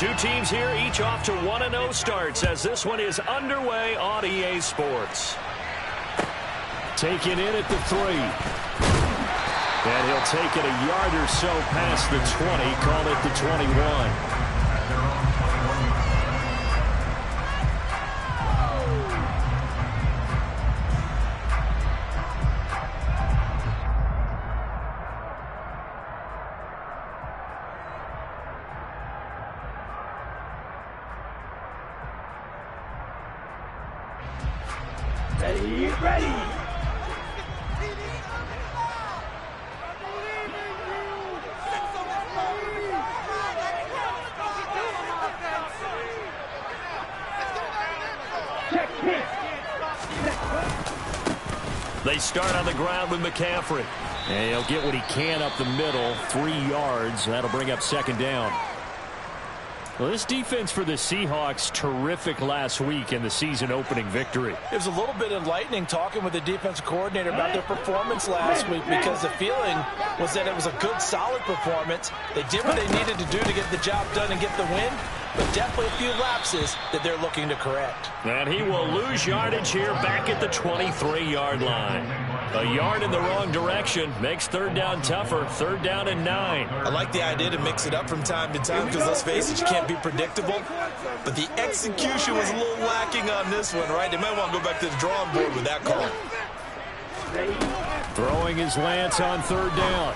Two teams here, each off to 1-0 starts as this one is underway on EA Sports. Taken in at the 3. And he'll take it a yard or so past the 20, call it the 21. Ready. They start on the ground with McCaffrey. And he'll get what he can up the middle, 3 yards. That'll bring up second down. Well, this defense for the Seahawks, terrific last week in the season-opening victory. It was a little bit enlightening talking with the defensive coordinator about their performance last week because the feeling was that it was a good, solid performance. They did what they needed to do to get the job done and get the win, but definitely a few lapses that they're looking to correct. And he will lose yardage here back at the 23-yard line. A yard in the wrong direction makes third down tougher. 3rd down and 9. I like the idea to mix it up from time to time because, let's face it, you can't be predictable. But the execution was a little lacking on this one, right? They might want to go back to the drawing board with that call. Throwing his Lance on 3rd down.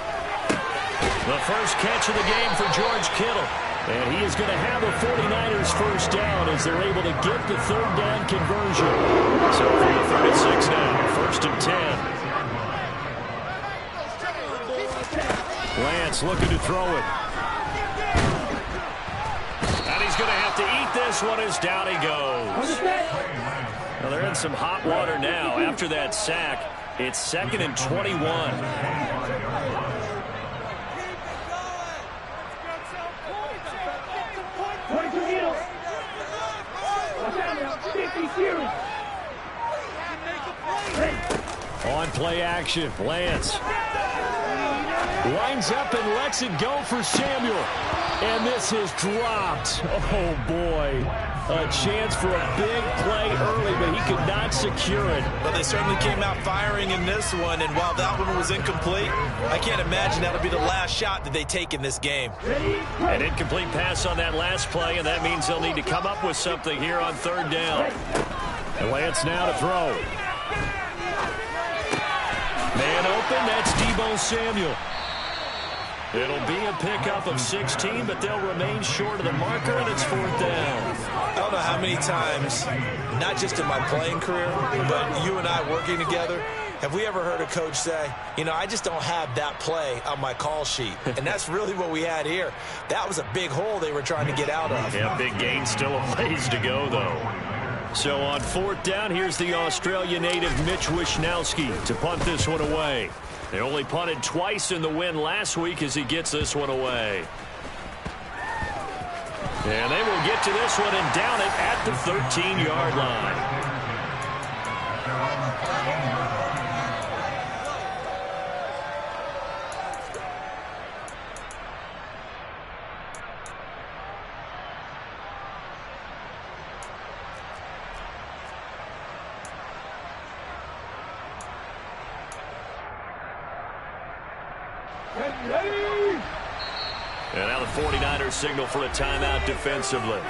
The first catch of the game for George Kittle. And he is going to have a 49ers first down as they're able to get the 3rd down conversion. So from the 36 now, 1st and 10. Lance looking to throw it. And he's going to have to eat this one as down he goes. Well, they're in some hot water now after that sack. It's 2nd and 21. On play action, Lance winds up and lets it go for Samuel. And this is dropped. Oh, boy. A chance for a big play early, but he could not secure it. But they certainly came out firing in this one, and while that one was incomplete, I can't imagine that'll be the last shot that they take in this game. An incomplete pass on that last play, and that means they'll need to come up with something here on 3rd down. And Lance now to throw. Man open, that's Deebo Samuel. It'll be a pickup of 16, but they'll remain short of the marker, and it's 4th down. I don't know how many times, not just in my playing career, but you and I working together, have we ever heard a coach say, you know, I just don't have that play on my call sheet. And that's really what we had here. That was a big hole they were trying to get out of. Yeah, big gain, still a ways to go, though. So on 4th down, here's the Australia native Mitch Wishnowsky to punt this one away. They only punted twice in the win last week as he gets this one away. And they will get to this one and down it at the 13-yard line. And now the 49ers signal for a timeout defensively.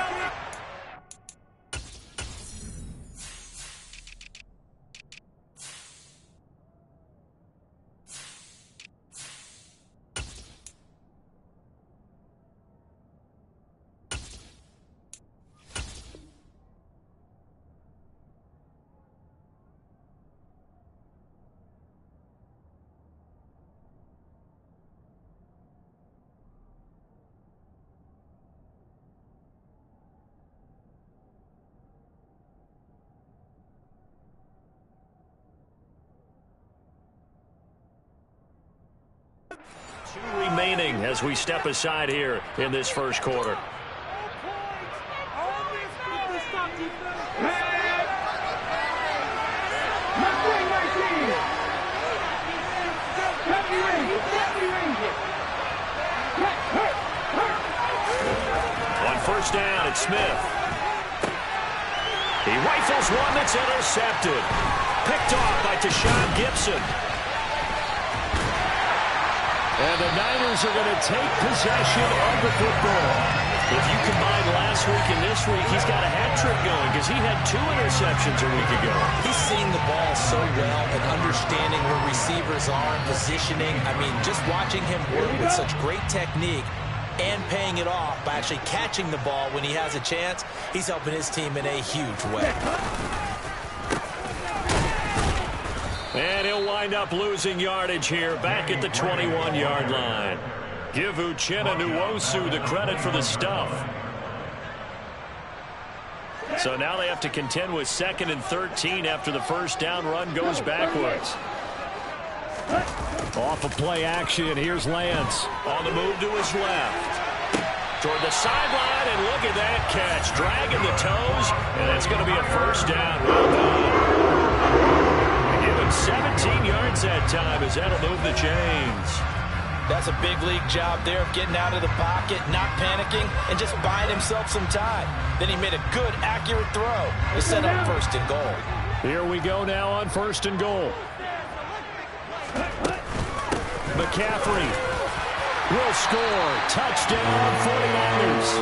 Remaining as we step aside here in this first quarter. On first down. It's Smith. He rifles one that's intercepted. Picked off by Tashawn Gibson. And the Niners are going to take possession of the football. If you combine last week and this week, he's got a hat trick going because he had 2 interceptions a week ago. He's seeing the ball so well and understanding where receivers are and positioning. I mean, just watching him work with such great technique and paying it off by actually catching the ball when he has a chance, he's helping his team in a huge way. And he'll wind up losing yardage here back at the 21-yard line. Give Uchenna Nwosu the credit for the stuff. So now they have to contend with 2nd and 13 after the first down run goes backwards. Off of play action, here's Lance. On the move to his left. Toward the sideline, and look at that catch. Dragging the toes, and that's going to be a first down. Well done. Give him 17 yards that time as that'll move the chains. That's a big league job there of getting out of the pocket, not panicking, and just buying himself some time. Then he made a good, accurate throw to set up 1st and goal. Here we go now on 1st and goal. McCaffrey will score. Touchdown, 49ers.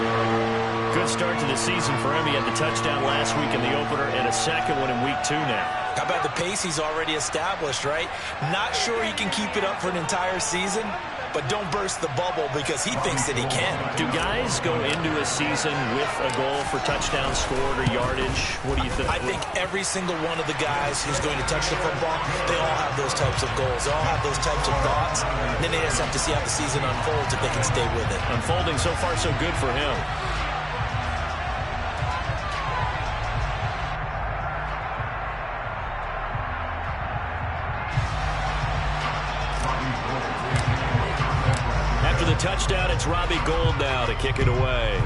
Good start to the season for him. He had the touchdown last week in the opener and a second one in week 2 now. How about the pace he's already established, right? Not sure he can keep it up for an entire season, but don't burst the bubble because he thinks that he can. Do guys go into a season with a goal for touchdowns scored or yardage? What do you think? I think every single one of the guys who's going to touch the football, they all have those types of goals. They all have those types of thoughts. And then they just have to see how the season unfolds if they can stay with it. Unfolding so far so good for him. After the touchdown, it's Robbie Gould now to kick it away.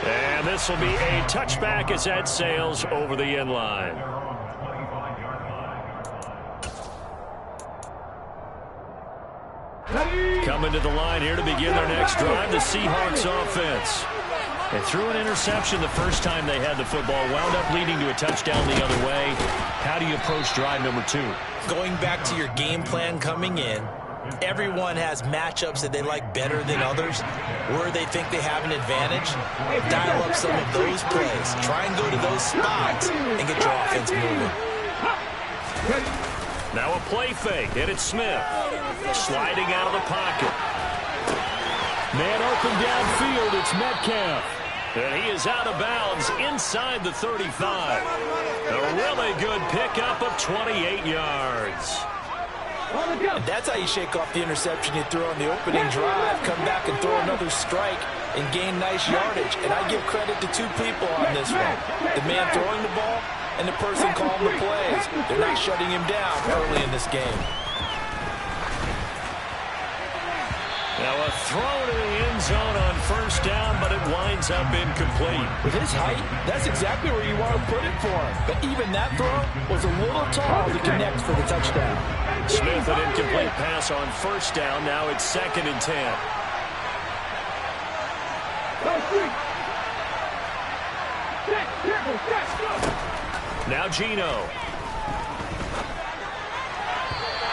And this will be a touchback as that sails over the end line. Coming to the line here to begin their next drive, the Seahawks offense. They threw an interception the first time they had the football, wound up leading to a touchdown the other way. How do you approach drive number 2? Going back to your game plan coming in, everyone has matchups that they like better than others, where they think they have an advantage. Dial up some of those plays. Try and go to those spots and get your offense moving. Now a play fake, and it's Smith. Sliding out of the pocket. Man open downfield, it's Metcalf. And he is out of bounds inside the 35. A really good pickup of 28 yards. And that's how you shake off the interception you threw on the opening drive. Come back and throw another strike and gain nice yardage. And I give credit to 2 people on this one. The man throwing the ball and the person calling the plays. They're not shutting him down early in this game. Now a throw to the end zone on first down, but it winds up incomplete. With his height, that's exactly where you want to put it for him. But even that throw was a little tall to connect for the touchdown. Smith, an incomplete pass on first down. Now it's 2nd and 10. Now Geno.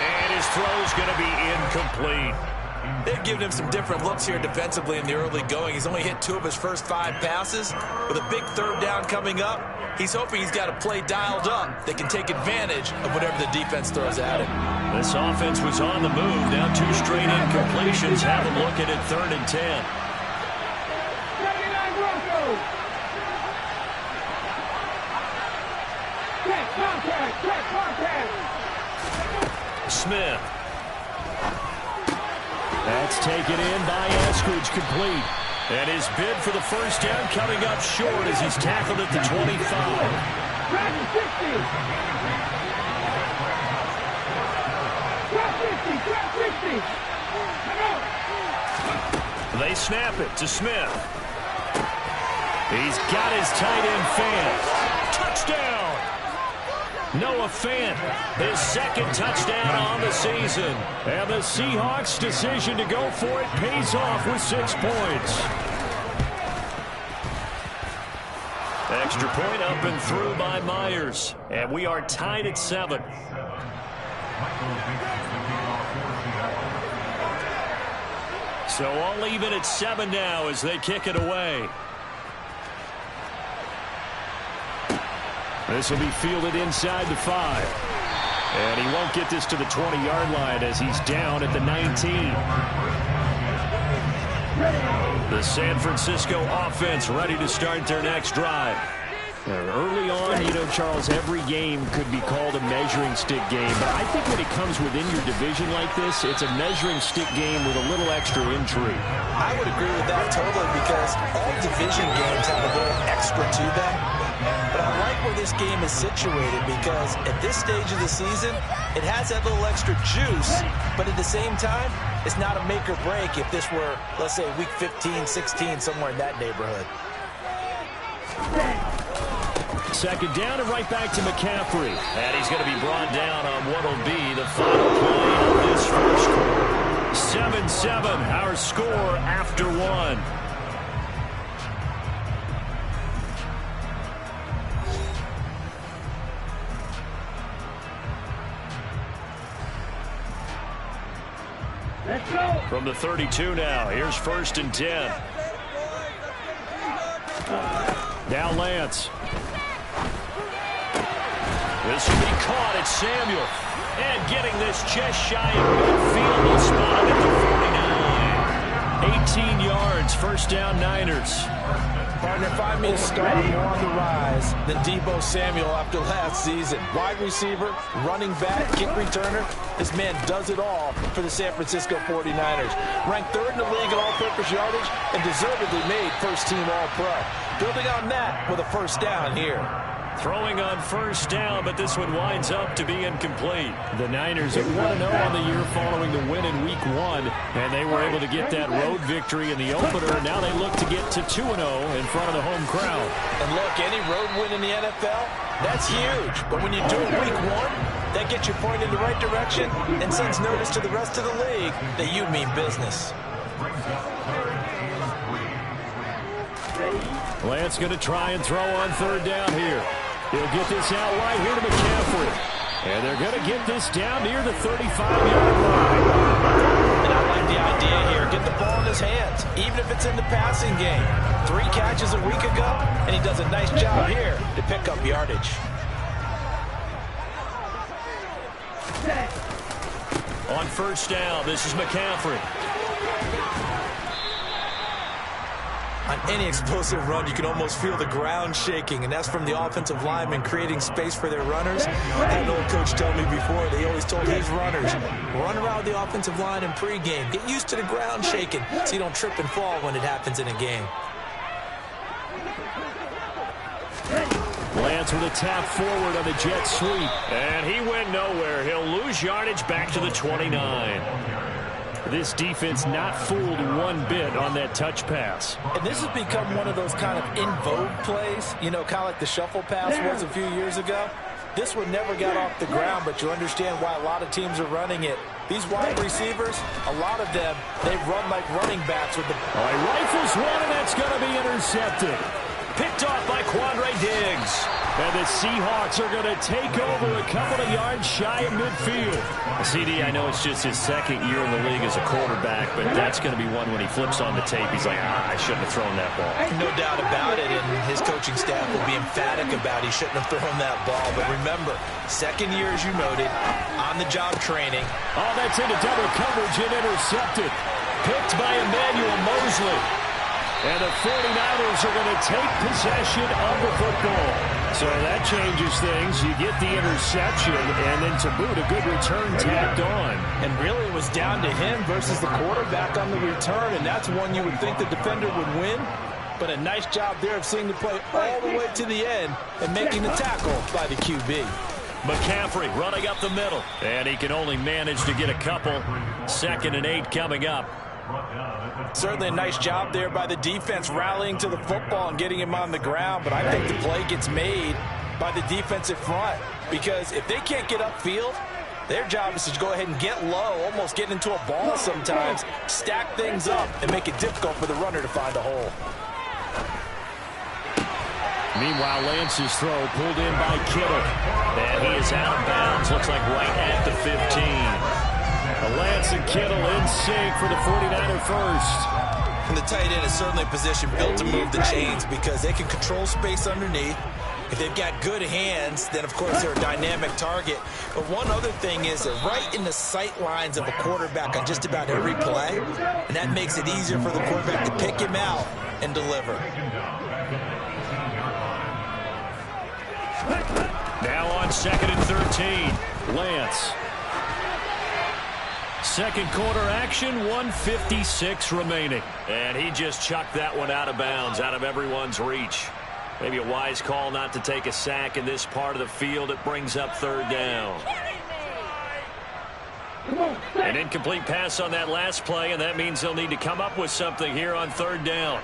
And his throw's going to be incomplete. They've given him some different looks here defensively in the early going. He's only hit 2 of his first 5 passes. With a big 3rd down coming up, he's hoping he's got a play dialed up that can take advantage of whatever the defense throws at him. This offense was on the move. Now 2 straight incompletions. Have them looking at 3rd and 10. Smith. That's taken in by Eskridge, complete. And his bid for the first down coming up short as he's tackled at the 25. They snap it to Smith. He's got his tight end fan. Touchdown! Noah Fant, his second touchdown on the season. And the Seahawks' decision to go for it pays off with 6 points. Extra point up and through by Myers. And we are tied at 7. So all even at 7 now as they kick it away. This will be fielded inside the 5. And he won't get this to the 20-yard line as he's down at the 19. The San Francisco offense ready to start their next drive. Early on, you know, Charles, every game could be called a measuring stick game. But I think when it comes within your division like this, it's a measuring stick game with a little extra intrigue. I would agree with that totally because all division games have a little extra to them. But I like where this game is situated because at this stage of the season, it has that little extra juice. But at the same time, it's not a make or break if this were, let's say, week 15, 16, somewhere in that neighborhood. Second down and right back to McCaffrey. And he's going to be brought down on what will be the final play of this first quarter. 7-7, our score after 1. Let's go. From the 32 now, here's 1st and 10. Now Lance. This will be caught at Samuel. And getting this just shy of midfield. He'll spot it at the 49. 18 yards, first down Niners. Partner, find me a star more on the rise than Deebo Samuel after last season. Wide receiver, running back, kick returner. This man does it all for the San Francisco 49ers. Ranked 3rd in the league in all-purpose yardage and deservedly made first-team All-Pro. Building on that with a first down here. Throwing on first down, but this one winds up to be incomplete. The Niners are 1-0 on the year following the win in Week 1, and they were able to get that road victory in the opener. Now they look to get to 2-0 in front of the home crowd. And look, any road win in the NFL, that's huge. But when you do it Week 1, that gets you pointed in the right direction and sends notice to the rest of the league that you mean business. Lance going to try and throw on 3rd down here. He'll get this out wide here to McCaffrey. And they're going to get this down near the 35-yard line. And I like the idea here. Get the ball in his hands, even if it's in the passing game. 3 catches a week ago, and he does a nice job here to pick up yardage. On first down, this is McCaffrey. On any explosive run, you can almost feel the ground shaking, and that's from the offensive linemen creating space for their runners. I had an old coach tell me before, they always told his runners, run around the offensive line in pregame. Get used to the ground shaking so you don't trip and fall when it happens in a game. Lance with a tap forward on the jet sweep. And he went nowhere. He'll lose yardage back to the 29. This defense not fooled one bit on that touch pass. And this has become one of those kind of in vogue plays, you know, kind of like the shuffle pass was a few years ago. This one never got off the ground, but you understand why a lot of teams are running it. These wide receivers, a lot of them, they run like running backs with the... Oh, he rifles one, and that's going to be intercepted. Picked off by Quandre Diggs. And the Seahawks are going to take over a couple of yards shy of midfield. CD, I know it's just his 2nd year in the league as a quarterback, but that's going to be one when he flips on the tape. He's like, I shouldn't have thrown that ball. No doubt about it, and his coaching staff will be emphatic about he shouldn't have thrown that ball. But remember, 2nd year, as you noted, on-the-job training. Oh, that's into double coverage and intercepted. Picked by Emmanuel Mosley. And the 49ers are going to take possession of the football. So that changes things. You get the interception, and then to boot, a good return tacked on. And really, it was down to him versus the quarterback on the return, and that's one you would think the defender would win. But a nice job there of seeing the play all the way to the end and making the tackle by the QB. McCaffrey running up the middle, and he can only manage to get a couple. 2nd and 8 coming up. Certainly a nice job there by the defense rallying to the football and getting him on the ground, but I think the play gets made by the defensive front. because if they can't get upfield, their job is to go ahead and get low, almost get into a ball sometimes, stack things up, and make it difficult for the runner to find a hole. Meanwhile, Lance's throw pulled in by Kittle. And he is out of bounds, looks like right at the 15. Lance and Kittle in sync for the 49er first. And the tight end is certainly a position built to move the chains because they can control space underneath. If they've got good hands, then, of course, they're a dynamic target. But one other thing is they're right in the sight lines of a quarterback on just about every play, and that makes it easier for the quarterback to pick him out and deliver. Now on 2nd and 13, Lance. Second quarter action, 1:56 remaining. And he just chucked that one out of bounds, out of everyone's reach. Maybe a wise call not to take a sack in this part of the field. It brings up 3rd down. An incomplete pass on that last play, and that means they'll need to come up with something here on 3rd down.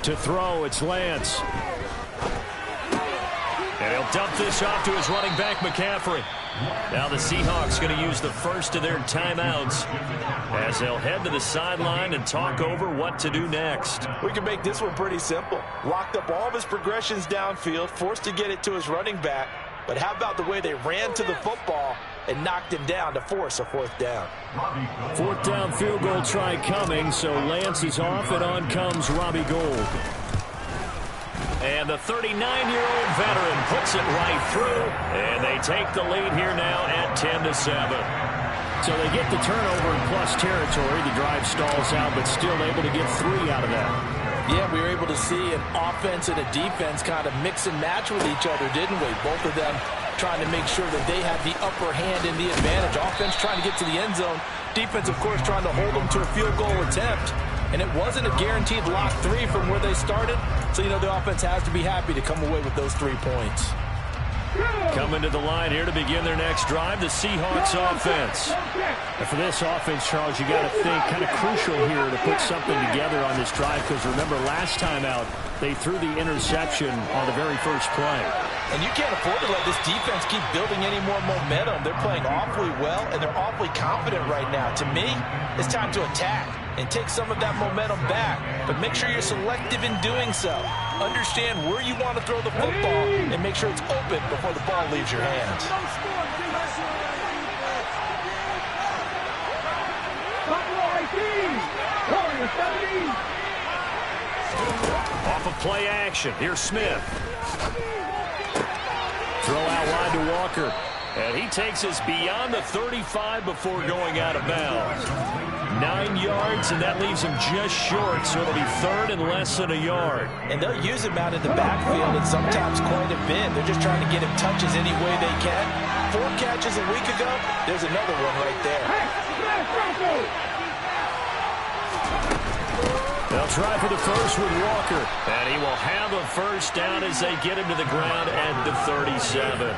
To throw, it's Lance. And he'll dump this off to his running back, McCaffrey. Now the Seahawks going to use the first of their timeouts as they'll head to the sideline and talk over what to do next. We can make this one pretty simple. Locked up all of his progressions downfield, forced to get it to his running back. But how about the way they ran to the football and knocked him down to force a 4th down? 4th down field goal try coming, so Lance is off, and on comes Robbie Gould. And the 39-year-old veteran puts it right through, and they take the lead here now at 10-7. So they get the turnover in plus territory. The drive stalls out, but still able to get 3 out of that. Yeah, we were able to see an offense and a defense kind of mix and match with each other, didn't we? Both of them trying to make sure that they had the upper hand and the advantage. Offense trying to get to the end zone. Defense, of course, trying to hold them to a field goal attempt. And it wasn't a guaranteed lock 3 from where they started. So, the offense has to be happy to come away with those 3 points. Coming to the line here to begin their next drive, the Seahawks offense. And for this offense, Charles, you got to think kind of crucial here to put something together on this drive, because remember last time out, they threw the interception on the very first play. And you can't afford to let this defense keep building any more momentum. They're playing awfully well, and they're awfully confident right now. To me, it's time to attack and take some of that momentum back. But make sure you're selective in doing so. Understand where you want to throw the football and make sure it's open before the ball leaves your hands. Off of play action, here's Smith. Throw out wide to Walker. And he takes us beyond the 35 before going out of bounds. 9 yards, and that leaves him just short, so it'll be 3rd and less than a yard. And they'll use him out in the backfield, and sometimes quite a bit. They're just trying to get him touches any way they can. 4 catches a week ago, there's another one right there. They'll try for the first with Walker, and he will have a first down as they get him to the ground at the 37.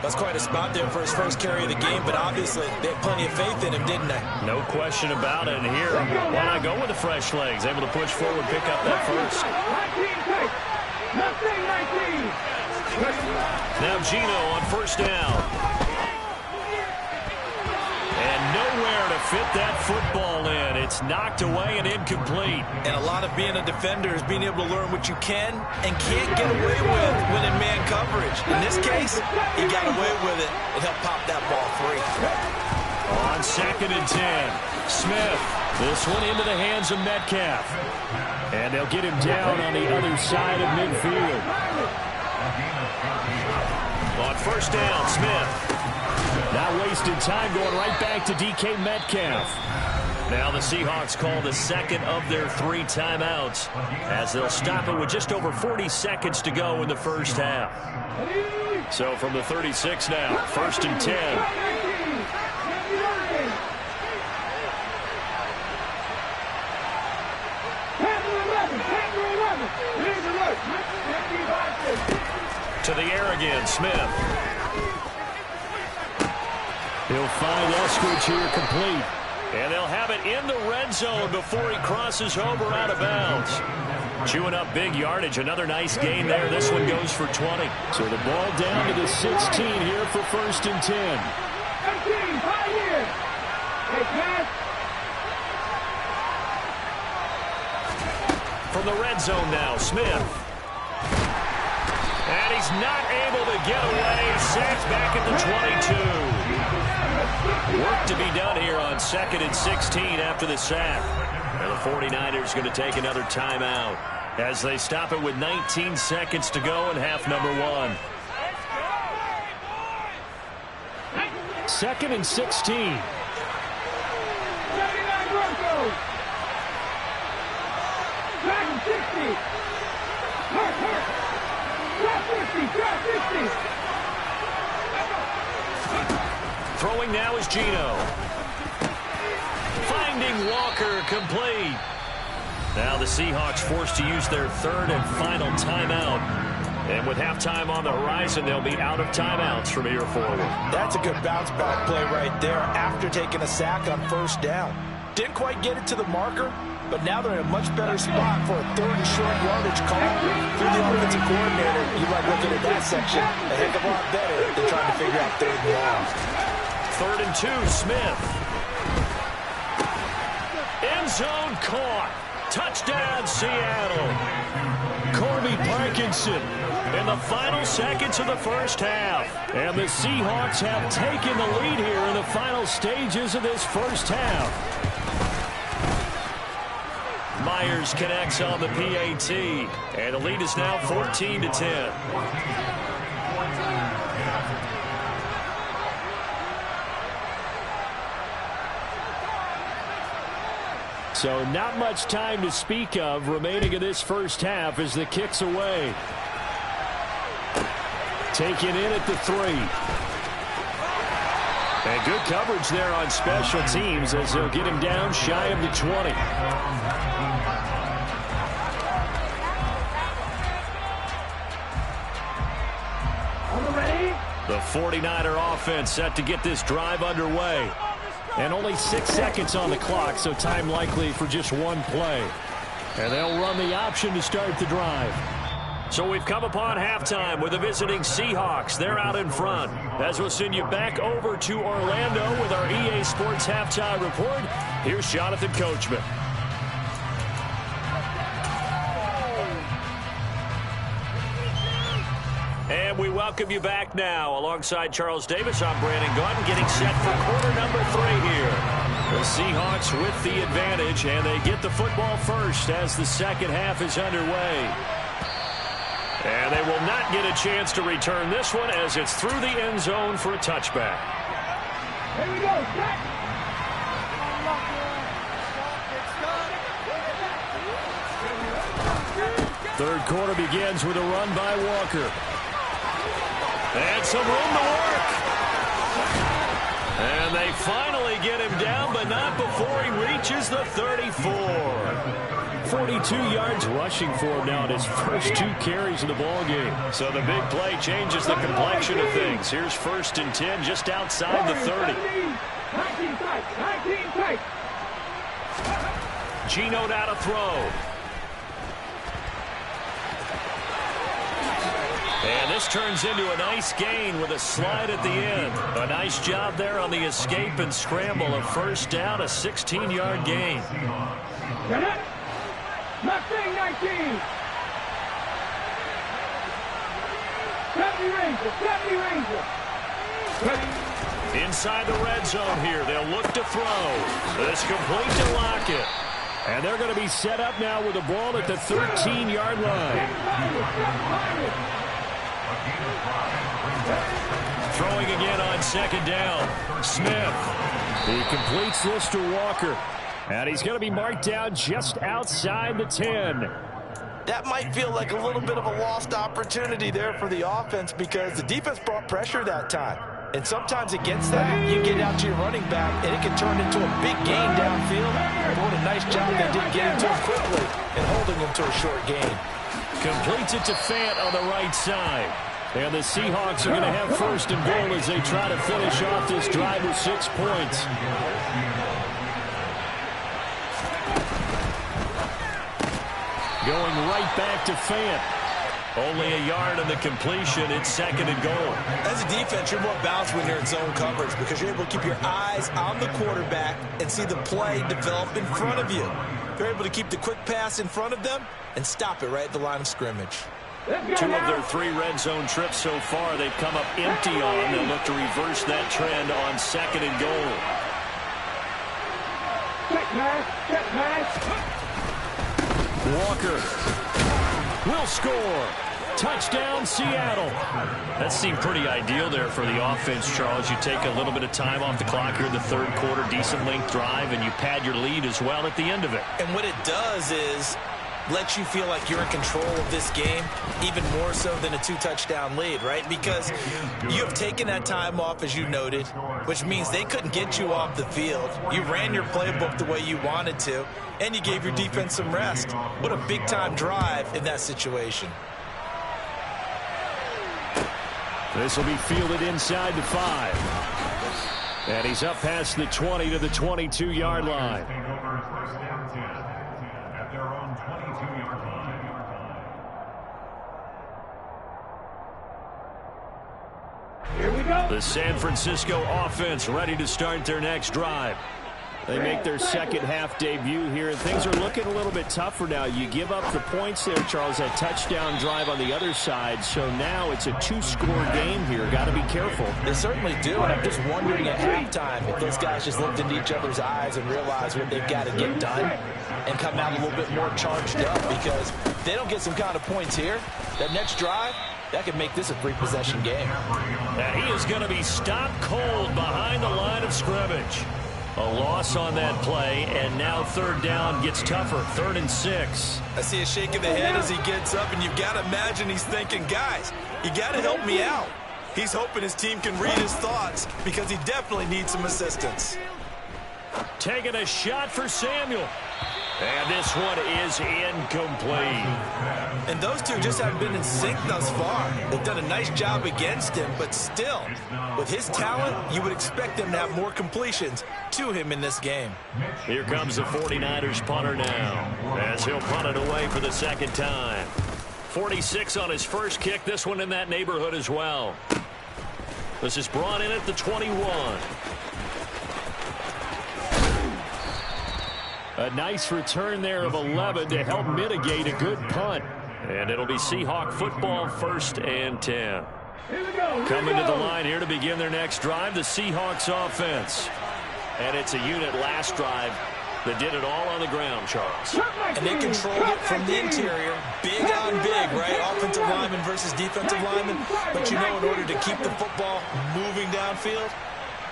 That's quite a spot there for his first carry of the game, but obviously they had plenty of faith in him, didn't they? No question about it. And here, why not go with the fresh legs? Able to push forward, pick up that first. Now Gino on first down. And nowhere to fit that football in. It's knocked away and incomplete. And a lot of being a defender is being able to learn what you can and can't get away with when in man coverage. In this case, he got away with it and helped pop that ball free. On 2nd and 10, Smith. This one into the hands of Metcalf. And they'll get him down on the other side of midfield. On first down, Smith. Not wasting time, going right back to DK Metcalf. Now the Seahawks call the second of their 3 timeouts as they'll stop it with just over 40 seconds to go in the first half. So from the 36 now, 1st and 10. To the air again, Smith. He'll find Eskridge here complete. And they'll have it in the red zone before he crosses over out of bounds. Chewing up big yardage. Another nice gain there. This one goes for 20. So the ball down to the 16 here for 1st and 10. From the red zone now, Smith. And he's not able to get away. Sacked back at the 22. Work to be done here on 2nd and 16 after the sack. And the 49ers going to take another timeout as they stop it with 19 seconds to go in half number 1. 2nd and 16. Throwing now is Geno. Finding Walker, complete. Now the Seahawks forced to use their 3rd and final timeout. And with halftime on the horizon, they'll be out of timeouts from here forward. That's a good bounce-back play right there after taking a sack on 1st down. Didn't quite get it to the marker, but now they're in a much better spot for a 3rd and short yardage call. Through the offensive coordinator, you like looking at that section a heck of a lot better than trying to figure out 3rd and long. 3rd and 2, Smith. End zone caught. Touchdown, Seattle. Colby Parkinson In the final seconds of the first half. And the Seahawks have taken the lead here in the final stages of this first half. Myers connects on the PAT. And the lead is now 14-10. So not much time to speak of remaining in this first half as the kick's away. Taken in at the 3. And good coverage there on special teams as they'll get him down shy of the 20. The 49er offense set to get this drive underway. And only 6 seconds on the clock, so time likely for just one play. And they'll run the option to start the drive. So we've come upon halftime with the visiting Seahawks. They're out in front. As we'll send you back over to Orlando with our EA Sports Halftime Report, here's Jonathan Coachman. And we welcome you back now. Alongside Charles Davis, I'm Brandon Gaudin, getting set for quarter number 3 here. The Seahawks with the advantage, and they get the football first as the second half is underway. And they will not get a chance to return this one as it's through the end zone for a touchback. Here we go, set. Third quarter begins with a run by Walker. And some room to work. And they finally get him down, but not before he reaches the 34. 42 yards rushing for him now in his first 2 carries in the ball game. So the big play changes the complexion of things. Here's 1st and 10 just outside the 30. 19 tight. Geno out to throw. And this turns into a nice gain with a slide at the end. A nice job there on the escape and scramble. A first down, a 16-yard gain. Get it. Mustang 19. 70 Ranger. Inside the red zone here. They'll look to throw. This complete to Lockett. And they're going to be set up now with the ball at the 13-yard line. Throwing again on 2nd down. Smith. He completes this to Walker. And he's going to be marked down just outside the 10. That might feel like a little bit of a lost opportunity there for the offense because the defense brought pressure that time. And sometimes against that, you get out to your running back, and it can turn into a big gain downfield. But what a nice job they did getting to him quickly and holding him to a short gain. Completes it to Fant on the right side. And the Seahawks are going to have 1st and goal as they try to finish off this drive with 6 points. Going right back to Fant. Only a yard on the completion. It's 2nd and goal. As a defense, you're more balanced when you're in zone coverage because you're able to keep your eyes on the quarterback and see the play develop in front of you. You're able to keep the quick pass in front of them and stop it right at the line of scrimmage. 2 of their 3 red zone trips so far they've come up empty on. They'll look to reverse that trend on 2nd and goal. Check pass. Walker will score. Touchdown, Seattle. That seemed pretty ideal there for the offense, Charles. You take a little bit of time off the clock here in the 3rd quarter, decent length drive, and you pad your lead as well at the end of it. And what it does is let you feel like you're in control of this game, even more so than a 2-touchdown lead, right? Because you have taken that time off, as you noted, which means they couldn't get you off the field. You ran your playbook the way you wanted to, and you gave your defense some rest. What a big-time drive in that situation. This will be fielded inside the 5. And he's up past the 20 to the 22-yard line. Here we go. The San Francisco offense ready to start their next drive. They make their second half debut here, and things are looking a little bit tougher now. You give up the points there, Charles, that touchdown drive on the other side. So now it's a 2-score game here. Got to be careful. They certainly do, and I'm just wondering at halftime if those guys just looked into each other's eyes and realize what they've got to get done and come out a little bit more charged up, because if they don't get some kind of points here, that next drive, that could make this a 3-possession game. And he is going to be stopped cold behind the line of scrimmage. A loss on that play, and now 3rd down gets tougher. 3rd and 6. I see a shake of the head as he gets up, and you've got to imagine he's thinking, guys, you got to help me out. He's hoping his team can read his thoughts because he definitely needs some assistance. Taking a shot for Samuel. And this one is incomplete. And those two just haven't been in sync thus far. They've done a nice job against him, but still, with his talent, you would expect them to have more completions to him in this game. Here comes the 49ers punter now, as he'll punt it away for the 2nd time. 46 on his first kick, this one in that neighborhood as well. This is brought in at the 21. A nice return there of 11 to help mitigate a good punt. And it'll be Seahawk football, 1st and 10. Coming to the line here to begin their next drive, the Seahawks offense. And it's a unit last drive that did it all on the ground, Charles. And they controlled it from the interior. Big on big, right? Offensive lineman versus defensive lineman. But you know, in order to keep the football moving downfield,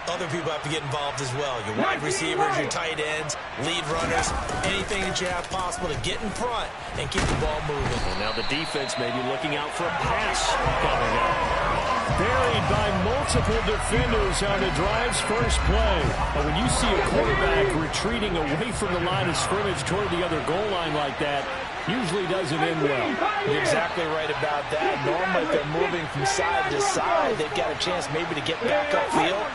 other people have to get involved as well. Your wide receivers, your tight ends, lead runners, anything that you have possible to get in front and keep the ball moving. And now the defense may be looking out for a pass coming up. Buried by multiple defenders on the drive's first play. But when you see a quarterback retreating away from the line of scrimmage toward the other goal line like that, usually doesn't end well. You're exactly right about that. Normally, if they're moving from side to side, they've got a chance maybe to get back upfield.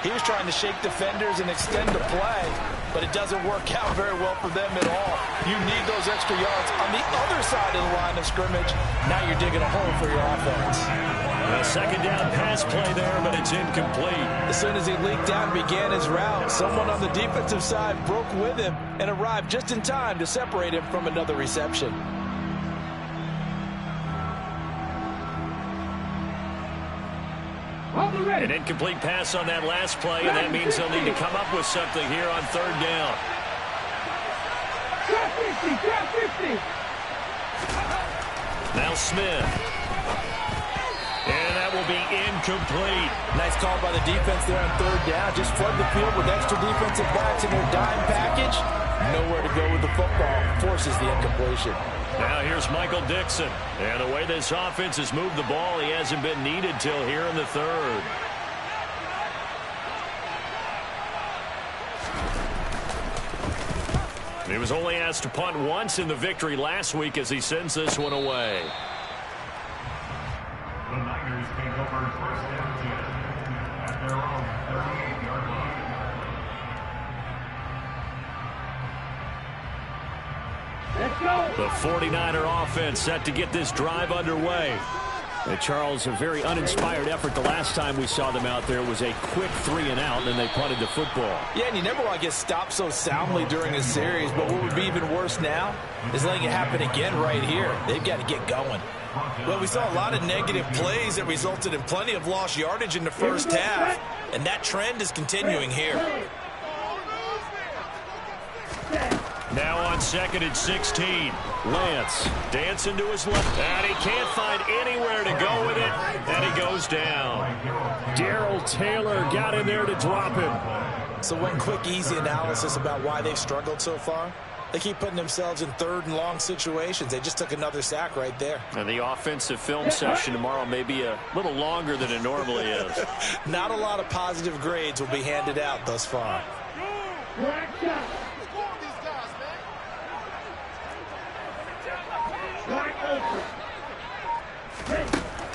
He was trying to shake defenders and extend the play, but it doesn't work out very well for them at all. You need those extra yards on the other side of the line of scrimmage. Now you're digging a hole for your offense. A 2nd down pass play there, but it's incomplete. As soon as he leaked out and began his route, someone on the defensive side broke with him and arrived just in time to separate him from another reception. An incomplete pass on that last play, and that means they'll need to come up with something here on 3rd down. Now Smith. And that will be incomplete. Nice call by the defense there on 3rd down. Just flood the field with extra defensive backs in their dime package. Nowhere to go with the football. Forces the incompletion. Now here's Michael Dixon. And the way this offense has moved the ball, he hasn't been needed till here in the 3rd. He was only asked to punt once in the victory last week as he sends this one away. The Niners take over 1st and 10 at their own 38-yard line. Let's go. The 49er offense set to get this drive underway. And Charles, a very uninspired effort the last time we saw them out there was a quick 3-and-out, and then they punted the football. Yeah, and you never want to get stopped so soundly during a series, but what would be even worse now is letting it happen again right here. They've got to get going. Well, we saw a lot of negative plays that resulted in plenty of lost yardage in the first half, and that trend is continuing here. Now on 2nd and 16. Lance dancing to his left. And he can't find anywhere to go with it. And he goes down. Darrell Taylor got in there to drop him. So one quick, easy analysis about why they've struggled so far. They keep putting themselves in 3rd and long situations. They just took another sack right there. And the offensive film session tomorrow may be a little longer than it normally is. Not a lot of positive grades will be handed out thus far.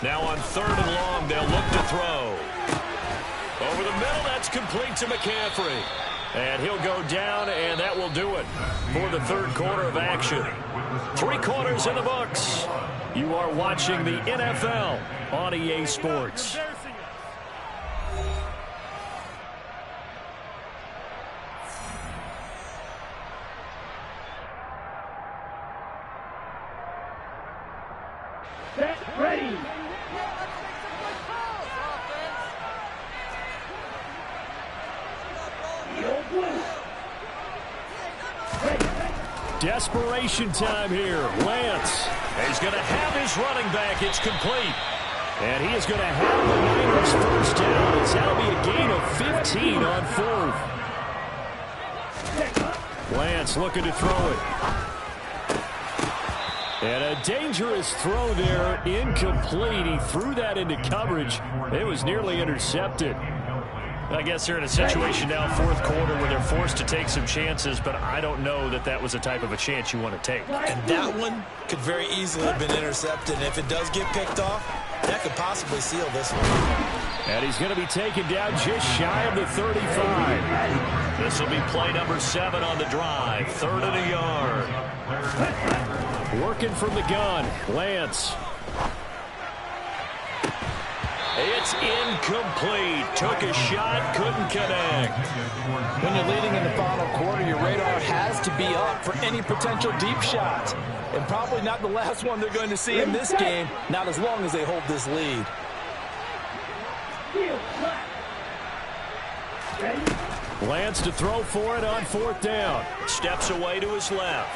Now on 3rd and long, they'll look to throw. Over the middle, that's complete to McCaffrey. And he'll go down, and that will do it for the 3rd quarter of action. 3 quarters in the books. You are watching the NFL on EA Sports. Set, ready. Desperation time here. Lance. He's going to have his running back. It's complete. And he is going to have the Niners first down. It's now be a gain of 15 on 4th. Lance looking to throw it. And a dangerous throw there, incomplete. He threw that into coverage. It was nearly intercepted. I guess they're in a situation now, 4th quarter, where they're forced to take some chances, but I don't know that that was the type of a chance you want to take. And that one could very easily have been intercepted. And if it does get picked off, that could possibly seal this one. And he's going to be taken down just shy of the 35. This will be play number 7 on the drive. 3rd and a yard. Working from the gun, Lance. It's incomplete. Took a shot, couldn't connect. When you're leading in the final quarter, your radar has to be up for any potential deep shots. And probably not the last one they're going to see in this game, not as long as they hold this lead. Lance to throw for it on 4th down. Steps away to his left.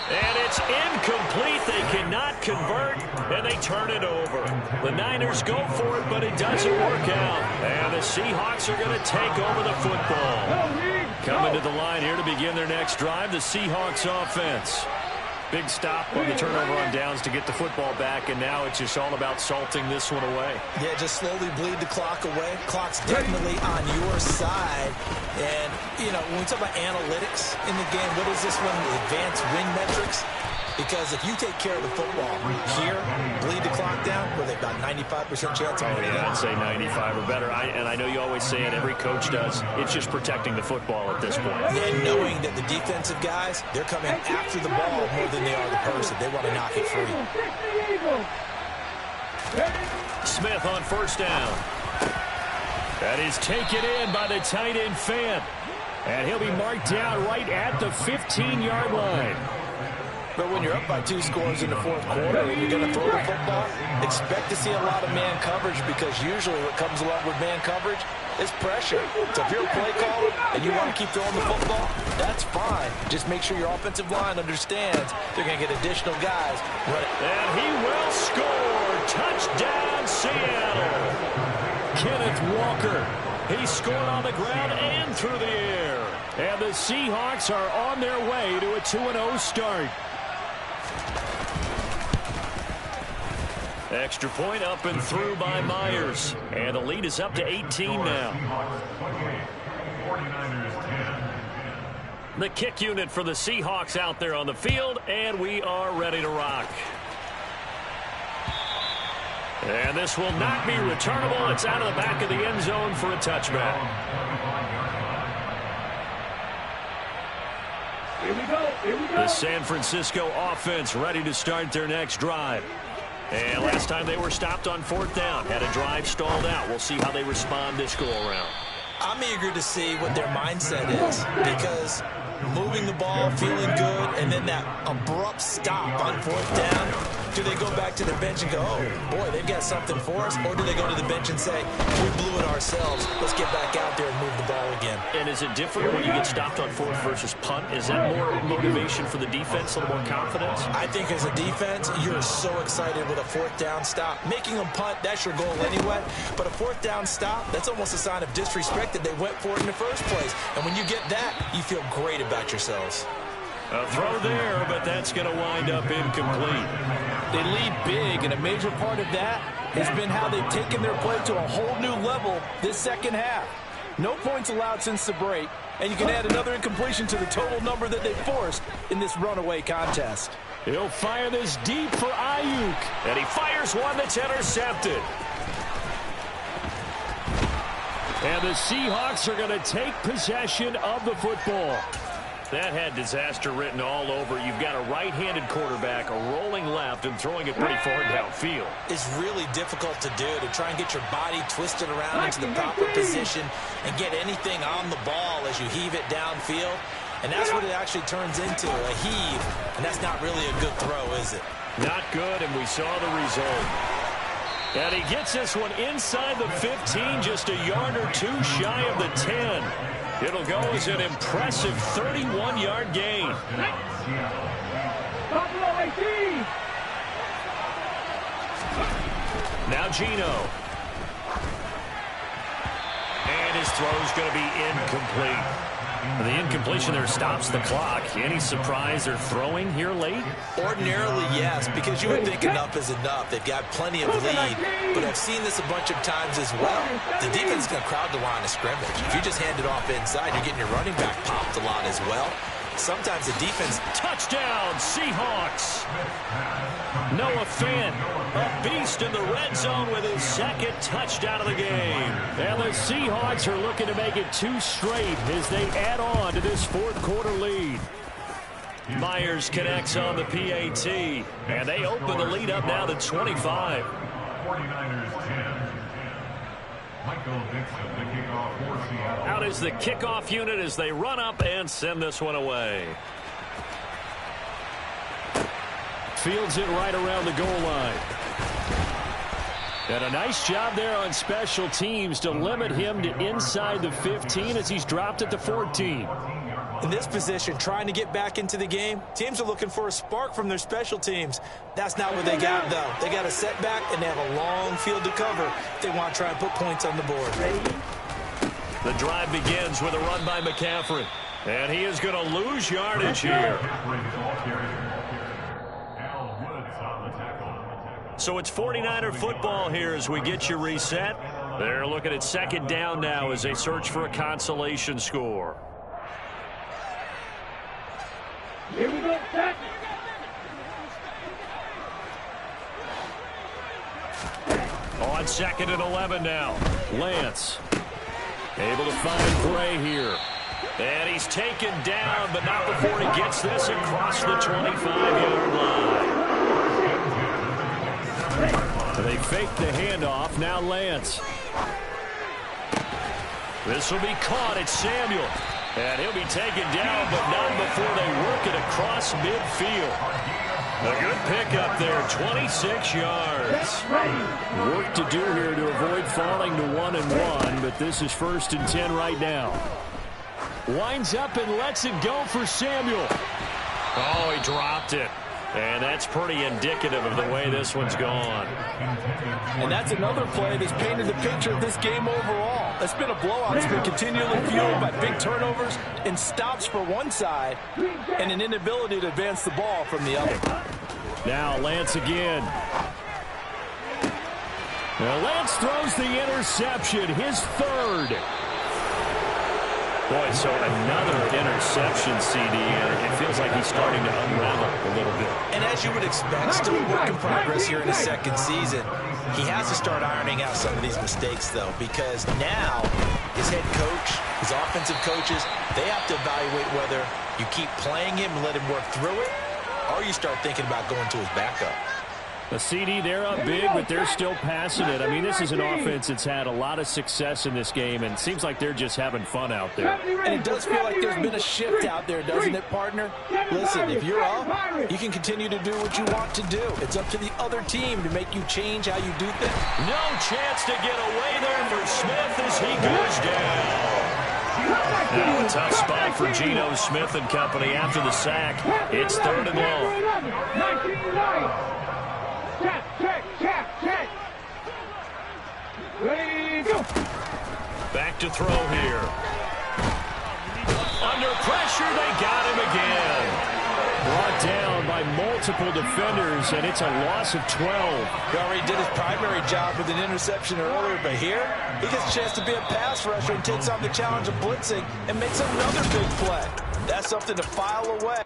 And it's incomplete. They cannot convert, and they turn it over. The Niners go for it, but it doesn't work out. And the Seahawks are going to take over the football. Coming to the line here to begin their next drive, the Seahawks offense. Big stop on the turnover on downs to get the football back, and now it's just all about salting this one away. Yeah, just slowly bleed the clock away. Clock's definitely on your side. And, you know, when we talk about analytics in the game, what is this one? Advanced win metrics? Because if you take care of the football here, bleed the clock down, with about 95% chance of winning. I'd say 95 or better. And I know you always say it, every coach does. It's just protecting the football at this point. And knowing that the defensive guys, they're coming after the ball more than they are the person. They want to knock it free. Smith on 1st down. That is taken in by the tight end Fant. And he'll be marked down right at the 15-yard line. But when you're up by 2 scores in the 4th quarter and you're going to throw the football, expect to see a lot of man coverage, because usually what comes along with man coverage is pressure. So if you're a play caller and you want to keep throwing the football, that's fine. Just make sure your offensive line understands they're going to get additional guys. And he will score. Touchdown, Seattle. Kenneth Walker. He scored on the ground and through the air. And the Seahawks are on their way to a 2-0 start. Extra point up and through by Myers. And the lead is up to 18 now. The kick unit for the Seahawks out there on the field, and we are ready to rock. And this will not be returnable. It's out of the back of the end zone for a touchback. Here we go. Here we go. The San Francisco offense ready to start their next drive. And last time they were stopped on 4th down, had a drive stalled out. We'll see how they respond this go-around. I'm eager to see what their mindset is, because moving the ball, feeling good, and then that abrupt stop on 4th down, do they go back to the bench and go, oh, boy, they've got something for us? Or do they go to the bench and say, we blew it ourselves, let's get back out there and move the ball again? And is it different when you get stopped on 4th versus punt? Is that more motivation for the defense, a little more confidence? I think as a defense, you're so excited with a 4th down stop. Making them punt, that's your goal anyway. But a 4th down stop, that's almost a sign of disrespect that they went for it in the first place. And when you get that, you feel great about yourselves. A throw there, but that's going to wind up incomplete. They lead big, and a major part of that has been how they've taken their play to a whole new level this second half. No points allowed since the break, and you can add another incompletion to the total number that they forced in this runaway contest. He'll fire this deep for Ayuk. And he fires one that's intercepted. And the Seahawks are going to take possession of the football. That had disaster written all over. You've got a right-handed quarterback, a rolling left, and throwing it pretty far downfield. It's really difficult to do, to try and get your body twisted around into the proper position and get anything on the ball as you heave it downfield. And that's what it actually turns into, a heave. And that's not really a good throw, is it? Not good, and we saw the result. And he gets this one inside the 15, just a yard or two shy of the 10. It'll go as an impressive 31-yard gain. Buffalo 18. Now Geno. And his throw's going to be incomplete. The incompletion there stops the clock. Any surprise they're throwing here late? Ordinarily, yes, because you would think enough is enough. They've got plenty of lead, but I've seen this a bunch of times as well. The defense is going to crowd the line of scrimmage. If you just hand it off inside, you're getting your running back popped a lot as well. Sometimes the defense... Touchdown, Seahawks! Noah Fant, a beast in the red zone with his second touchdown of the game. And the Seahawks are looking to make it 2 straight as they add on to this 4th quarter lead. Myers connects on the PAT, and they open the lead up now to 25. 49ers 10. Michael Dixon, the kickoff for Seattle. Out is the kickoff unit as they run up and send this one away. Fields it right around the goal line. And a nice job there on special teams to limit him to inside the 15 as he's dropped at the 14. In this position, trying to get back into the game, teams are looking for a spark from their special teams. That's not what they got, though. They got a setback, and they have a long field to cover if they want to try and put points on the board. The drive begins with a run by McCaffrey. And he is going to lose yardage here. So it's 49er football here as we get you reset. They're looking at 2nd down now as they search for a consolation score. Here we go, set. On 2nd and 11 now. Lance able to find Gray here. And he's taken down, but not before he gets this across the 25-yard line. They fake the handoff. Now Lance. This will be caught. It's Samuel. And he'll be taken down, but not before they work it across midfield. A good pickup there, 26 yards. Work to do here to avoid falling to 1-1, but this is 1st and 10 right now. Winds up and lets it go for Samuel. Oh, he dropped it. And that's pretty indicative of the way this one's gone. And that's another play that's painted the picture of this game overall. It's been a blowout. It's been continually fueled by big turnovers and stops for one side and an inability to advance the ball from the other. Now Lance again. Now Lance throws the interception, his 3rd. Boy, so another interception, CD, and it feels like he's starting to unravel a little bit. And as you would expect, still a work in progress here in his 2nd season. He has to start ironing out some of these mistakes, though, because now his head coach, his offensive coaches, they have to evaluate whether You keep playing him and let him work through it, or you start thinking about going to his backup. The CD, they're up big, but they're still passing it. I mean, this is an offense that's had a lot of success in this game, and it seems like they're just having fun out there. And it does feel like there's been a shift out there, doesn't it, partner? Listen, if you're up, you can continue to do what you want to do. It's up to the other team to make you change how you do things. No chance to get away there for Smith as he goes down. Now a tough spot for Geno Smith and company after the sack. It's 3rd and long. Check. Ready, go. Back to throw here. Under pressure, they got him again. Brought down by multiple defenders, and it's a loss of 12. He already did his primary job with an interception earlier, but here he gets a chance to be a pass rusher and takes on the challenge of blitzing and makes another big play. That's something to file away.